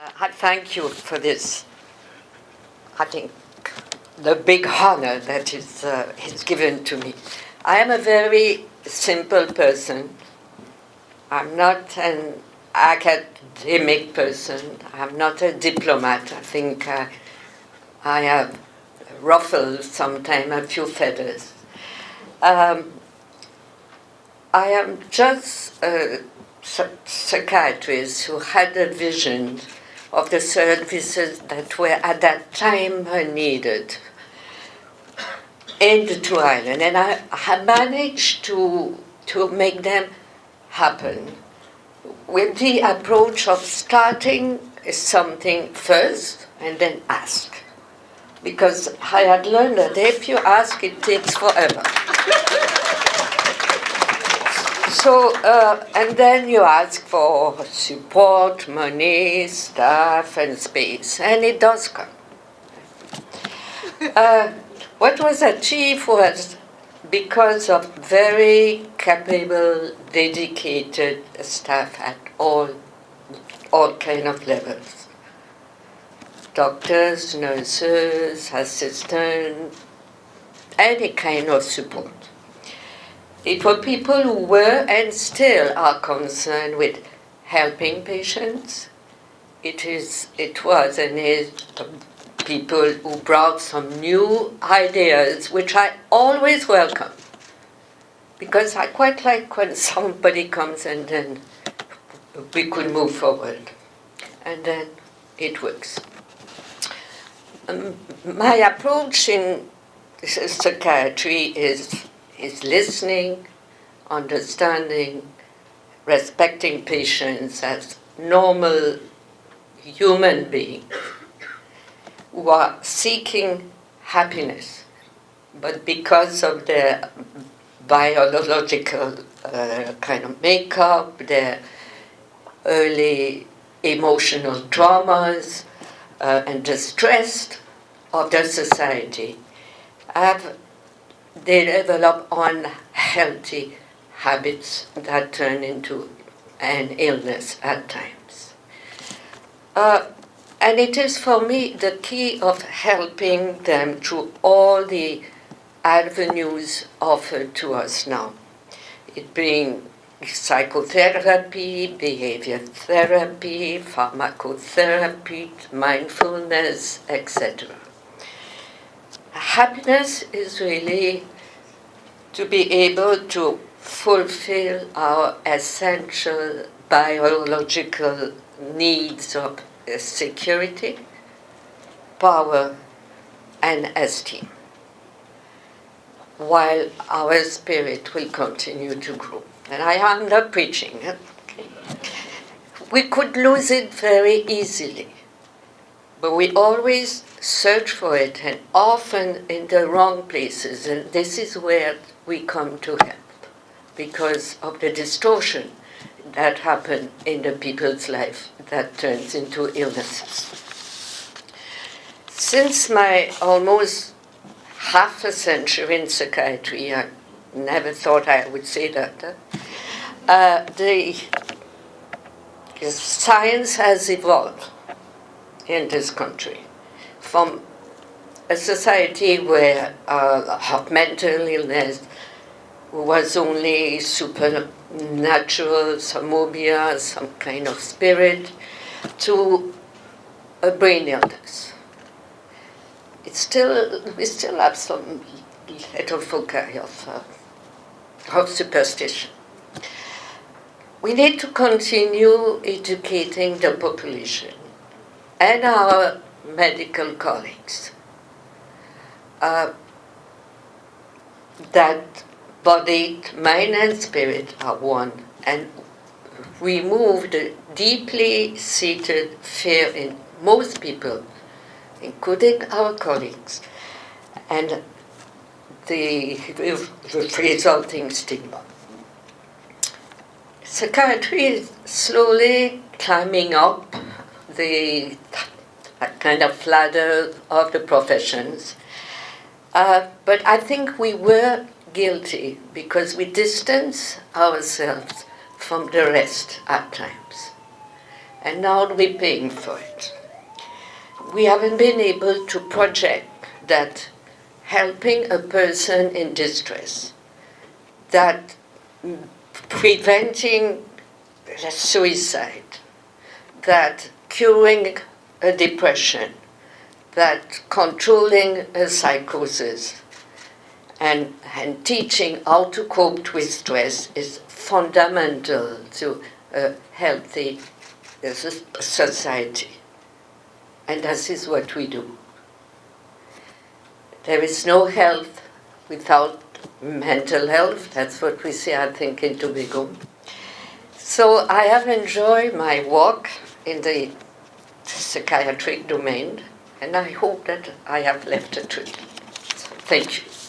I thank you for this, I think, the big honor that is given to me. I am a very simple person. I'm not an academic person. I'm not a diplomat. I think I have ruffled sometimes a few feathers. I am just a psychiatrist who had a vision of the services that were at that time needed in the two islands. And I have managed to make them happen with the approach of starting something first and then ask. Because I had learned that if you ask, it takes forever. So, and then you ask for support, money, staff, and space, and it does come. What was achieved was because of very capable, dedicated staff at all kind of levels. Doctors, nurses, assistants, any kind of support. It were people who were and still are concerned with helping patients. It was and is people who brought some new ideas, which I always welcome. Because I quite like when somebody comes and then we could move forward. And then it works. My approach in psychiatry is listening, understanding, respecting patients as normal human beings who are seeking happiness, but because of their biological kind of makeup, their early emotional traumas, and the stress of their society, they develop unhealthy habits that turn into an illness at times. And it is for me the key of helping them through all the avenues offered to us now. It being psychotherapy, behavior therapy, pharmacotherapy, mindfulness, etc. Happiness is really to be able to fulfill our essential biological needs of security, power, and esteem, while our spirit will continue to grow. And I am not preaching. Okay? We could lose it very easily, but we always search for it, and often in the wrong places. And this is where we come to help, because of the distortion that happen in the people's life that turns into illnesses. Since my almost half a century in psychiatry, I never thought I would say that, the science has evolved in this country from a society where mental illness was only supernatural, some phobia, some kind of spirit, to a brain illness. We still have some little foci of superstition. We need to continue educating the population and our medical colleagues that body, mind, and spirit are one, and remove the deeply seated fear in most people, including our colleagues, and the resulting stigma. Psychiatry is slowly climbing up the kind of ladder of the professions, but I think we were guilty because we distance ourselves from the rest at times. and now we're paying for it. We haven't been able to project that helping a person in distress, that preventing suicide, that curing a depression, that controlling a psychosis, and teaching how to cope with stress is fundamental to a healthy society. And this is what we do. There is no health without mental health. That's what we say, I think, in Tobago. So I have enjoyed my walk in the psychiatric domain, and I hope that I have left a truth. Thank you.